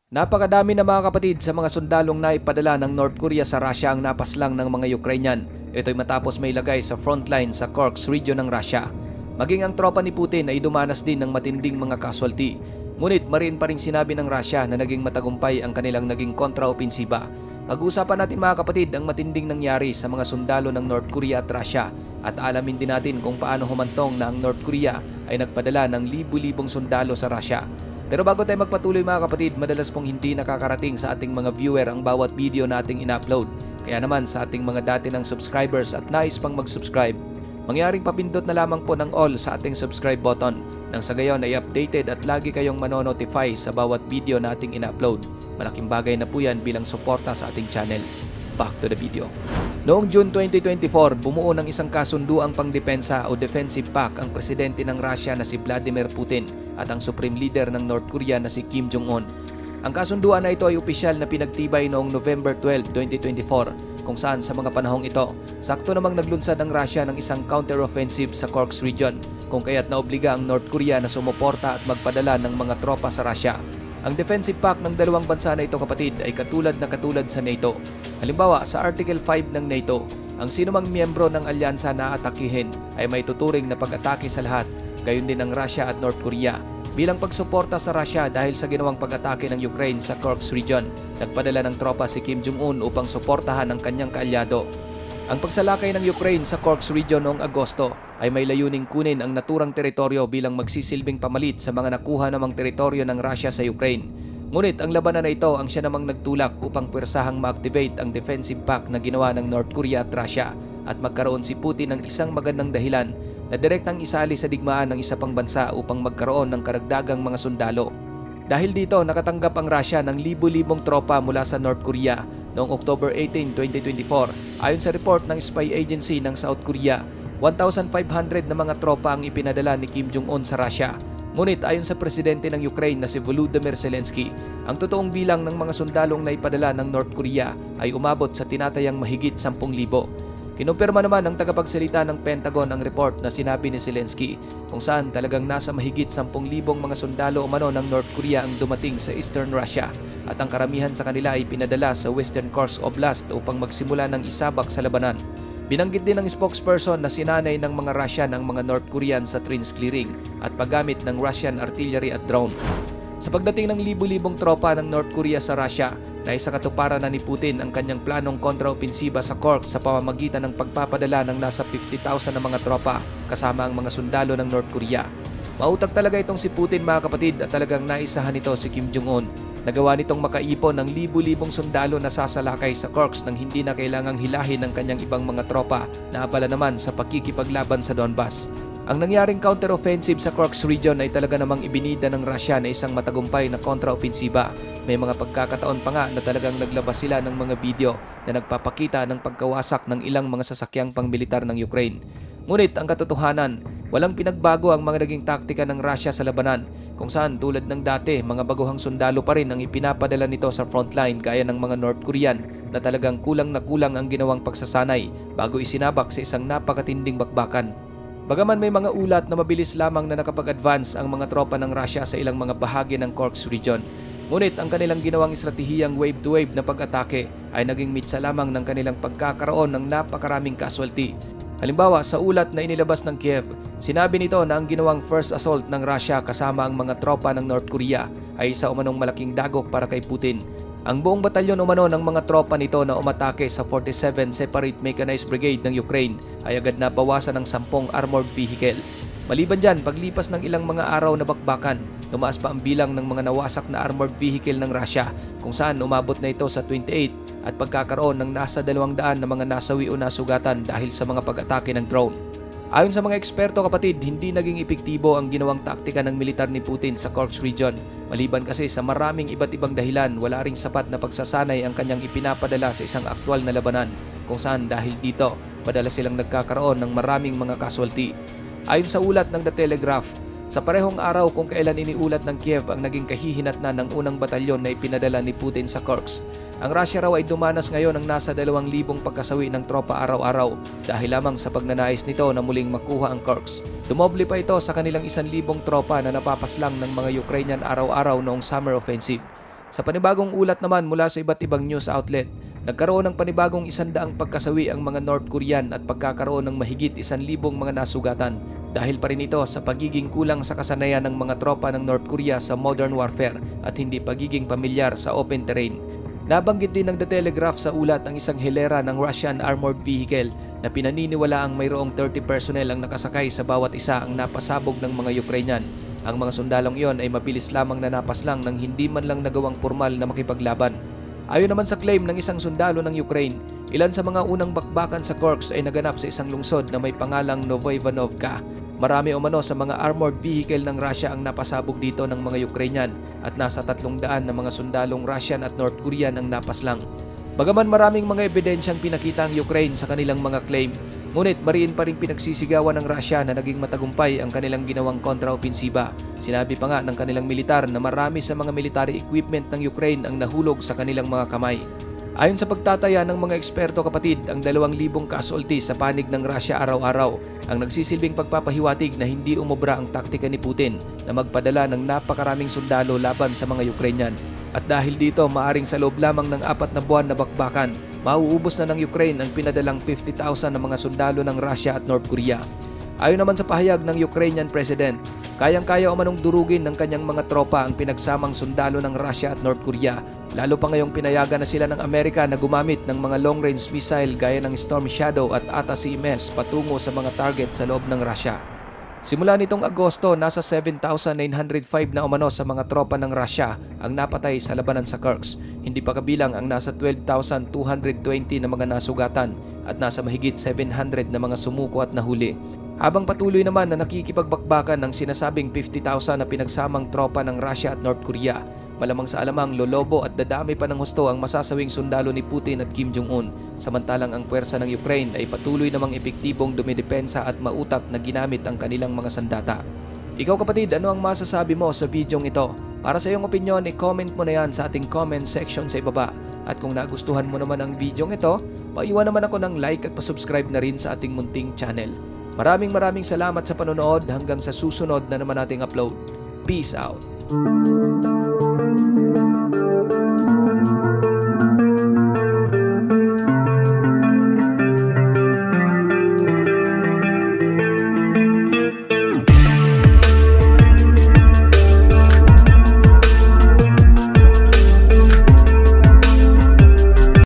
Napakadami na mga kapatid sa mga sundalong naipadala ng North Korea sa Russia ang napaslang ng mga Ukrainian. Ito'y matapos may lagay sa frontline sa Kursk region ng Russia. Maging ang tropa ni Putin ay dumanas din ng matinding mga casualty. Ngunit mariin pa rin sinabi ng Russia na naging matagumpay ang kanilang naging kontraopensiba. Pag-usapan natin mga kapatid ang matinding nangyari sa mga sundalo ng North Korea at Russia at alamin din natin kung paano humantong na ang North Korea ay nagpadala ng libu-libong sundalo sa Russia. Pero bago tayo magpatuloy mga kapatid, madalas pong hindi nakakarating sa ating mga viewer ang bawat video nating in-upload. Kaya naman sa ating mga dati ng subscribers at nais pang mag-subscribe, mangyaring papindot na lamang po ng all sa ating subscribe button nang sa gayon ay updated at lagi kayong manonotify sa bawat video nating in-upload. Malaking bagay na po yan bilang suporta sa ating channel. Back to the video. Noong June 2024, bumuo ng isang kasunduang pangdepensa o defensive pact ang presidente ng Russia na si Vladimir Putin at ang supreme leader ng North Korea na si Kim Jong-un. Ang kasunduan na ito ay opisyal na pinagtibay noong November 12, 2024 kung saan sa mga panahong ito, sakto namang naglunsad ang Russia ng isang counter-offensive sa Kursk region kung kaya't naobliga ang North Korea na sumuporta at magpadala ng mga tropa sa Russia. Ang defensive pact ng dalawang bansa na ito kapatid ay katulad sa NATO. Halimbawa, sa Article 5 ng NATO, ang sinumang miyembro ng alyansa na atakihin ay may tuturing na pag-atake sa lahat, gayon din ang Russia at North Korea. Bilang pagsuporta sa Russia dahil sa ginawang pag-atake ng Ukraine sa Kursk region, nagpadala ng tropa si Kim Jong-un upang suportahan ang kanyang kaalyado. Ang pagsalakay ng Ukraine sa Kursk region noong Agosto ay may layuning kunin ang naturang teritoryo bilang magsisilbing pamalit sa mga nakuha namang teritoryo ng Russia sa Ukraine. Ngunit ang labanan na ito ang siya namang nagtulak upang pwersahang ma-activate ang defensive pact na ginawa ng North Korea at Russia at magkaroon si Putin ng isang magandang dahilan na direktang isali sa digmaan ng isa pang bansa upang magkaroon ng karagdagang mga sundalo. Dahil dito, nakatanggap ang Russia ng libu-libong tropa mula sa North Korea noong October 18, 2024. Ayon sa report ng spy agency ng South Korea, 1,500 na mga tropa ang ipinadala ni Kim Jong-un sa Russia. Ngunit ayon sa presidente ng Ukraine na si Volodymyr Zelensky, ang totoong bilang ng mga sundalong na ipadala ng North Korea ay umabot sa tinatayang mahigit 10,000. Kinumpirma naman ng tagapagsalita ng Pentagon ang report na sinabi ni Zelensky kung saan talagang nasa mahigit 10,000 mga sundalo umano ng North Korea ang dumating sa Eastern Russia at ang karamihan sa kanila ay pinadala sa Western Kursk Oblast upang magsimula ng isabak sa labanan. Binanggit din ng spokesperson na sinanay ng mga Russian ang mga North Korean sa trench clearing at paggamit ng Russian artillery at drone. Sa pagdating ng libu-libong tropa ng North Korea sa Russia, naisakatuparan na ni Putin ang kanyang planong kontraopensiba sa Kursk sa pamamagitan ng pagpapadala ng nasa 50,000 na mga tropa kasama ang mga sundalo ng North Korea. Mautag talaga itong si Putin mga kapatid at talagang naisahan nito si Kim Jong-un. Nagawa nitong makaipon ng libu-libong sundalo na sasalakay sa Kursk nang hindi na kailangang hilahin ng kanyang ibang mga tropa na abala naman sa pakikipaglaban sa Donbas. Ang nangyaring counter-offensive sa Kursk region ay talaga namang ibinida ng Russia na isang matagumpay na kontra-opensiba. May mga pagkakataon pa nga na talagang naglabas sila ng mga video na nagpapakita ng pagkawasak ng ilang mga sasakyang pangmilitar ng Ukraine. Ngunit ang katotohanan, walang pinagbago ang mga naging taktika ng Russia sa labanan kung saan tulad ng dati, mga baguhang sundalo pa rin ang ipinapadala nito sa frontline gaya ng mga North Korean na talagang kulang na kulang ang ginawang pagsasanay bago isinabak sa isang napakatinding bakbakan. Bagaman may mga ulat na mabilis lamang na nakapag-advance ang mga tropa ng Russia sa ilang mga bahagi ng Kursk region, ngunit ang kanilang ginawang estratehiyang wave-to-wave na pag-atake ay naging mitsa lamang ng kanilang pagkakaroon ng napakaraming casualty. Halimbawa, sa ulat na inilabas ng Kiev, sinabi nito na ang ginawang first assault ng Russia kasama ang mga tropa ng North Korea ay isa umanong malaking dagok para kay Putin. Ang buong batalyon umano ng mga tropa nito na umatake sa 47 Separate Mechanized Brigade ng Ukraine ay agad na bawasan ng 10 armored vehicle. Maliban dyan, paglipas ng ilang mga araw na bakbakan, tumaas pa ang bilang ng mga nawasak na armored vehicle ng Russia kung saan umabot na ito sa 28 at pagkakaroon ng nasa 200 na mga nasawi o nasugatan dahil sa mga pag-atake ng drone. Ayon sa mga eksperto kapatid, hindi naging epektibo ang ginawang taktika ng militar ni Putin sa Kursk region. Maliban kasi sa maraming iba't ibang dahilan, wala ring sapat na pagsasanay ang kanyang ipinapadala sa isang aktwal na labanan kung saan dahil dito, madalas silang nagkakaroon ng maraming mga casualty. Ayon sa ulat ng The Telegraph, sa parehong araw kung kailan iniulat ng Kiev ang naging kahihinatnan ng unang batalyon na ipinadala ni Putin sa Kursk, ang Russia raw ay dumanas ngayon ng nasa 2,000 pagkasawi ng tropa araw-araw dahil lamang sa pagnanais nito na muling makuha ang Kursk. Dumoble pa ito sa kanilang 1,000 tropa na napapaslang ng mga Ukrainian araw-araw noong summer offensive. Sa panibagong ulat naman mula sa iba't ibang news outlet, nagkaroon ng panibagong 100 pagkasawi ang mga North Korean at pagkakaroon ng mahigit 1,000 mga nasugatan dahil pa rin ito sa pagiging kulang sa kasanayan ng mga tropa ng North Korea sa modern warfare at hindi pagiging pamilyar sa open terrain. Nabanggit din ng The Telegraph sa ulat ang isang hilera ng Russian armored vehicle na pinaniniwalaang mayroong 30 personnel ang nakasakay sa bawat isa ang napasabog ng mga Ukrainian. Ang mga sundalong iyon ay mabilis lamang na napaslang nang hindi man lang nagawang formal na makipaglaban. Ayon naman sa claim ng isang sundalo ng Ukraine, ilan sa mga unang bakbakan sa Kursk ay naganap sa isang lungsod na may pangalang Novoivanovka. Marami umano sa mga armored vehicle ng Russia ang napasabog dito ng mga Ukrainian at nasa 300 na mga sundalong Russian at North Korean ang napaslang. Bagaman maraming mga ebidensyang pinakita ang Ukraine sa kanilang mga claim, ngunit mariin pa rin pinagsisigawan ng Russia na naging matagumpay ang kanilang ginawang kontraopensiba. Sinabi pa nga ng kanilang militar na marami sa mga military equipment ng Ukraine ang nahulog sa kanilang mga kamay. Ayon sa pagtataya ng mga eksperto kapatid, ang 2,000 casualty sa panig ng Russia araw-araw ang nagsisilbing pagpapahiwatig na hindi umobra ang taktika ni Putin na magpadala ng napakaraming sundalo laban sa mga Ukrainian. At dahil dito, maaring sa loob lamang ng 4 na buwan na bakbakan, mauubos na ng Ukraine ang pinadalang 50,000 na mga sundalo ng Russia at North Korea. Ayon naman sa pahayag ng Ukrainian President, kayang-kaya umanong durugin ng kanyang mga tropa ang pinagsamang sundalo ng Russia at North Korea, lalo pa ngayong pinayagan na sila ng Amerika na gumamit ng mga long-range missile gaya ng Storm Shadow at ATACMS patungo sa mga target sa loob ng Russia. Simula nitong Agosto, nasa 7,905 na umano sa mga tropa ng Russia ang napatay sa labanan sa Kursk. Hindi pa kabilang ang nasa 12,220 na mga nasugatan at nasa mahigit 700 na mga sumuko at nahuli. Habang patuloy naman na nakikipagbakbakan ng sinasabing 50,000 na pinagsamang tropa ng Russia at North Korea, malamang sa alamang lolobo at dadami pa ng husto ang masasawing sundalo ni Putin at Kim Jong-un, samantalang ang puwersa ng Ukraine ay patuloy namang epektibong dumidepensa at mautak na ginamit ang kanilang mga sandata. Ikaw kapatid, ano ang masasabi mo sa bidyong ito? Para sa iyong opinyon, i-comment mo na yan sa ating comment section sa ibaba. At kung nagustuhan mo naman ang bidyong ito, paiwan naman ako ng like at pasubscribe na rin sa ating munting channel. Maraming salamat sa panonood, hanggang sa susunod na naman nating upload. Peace out!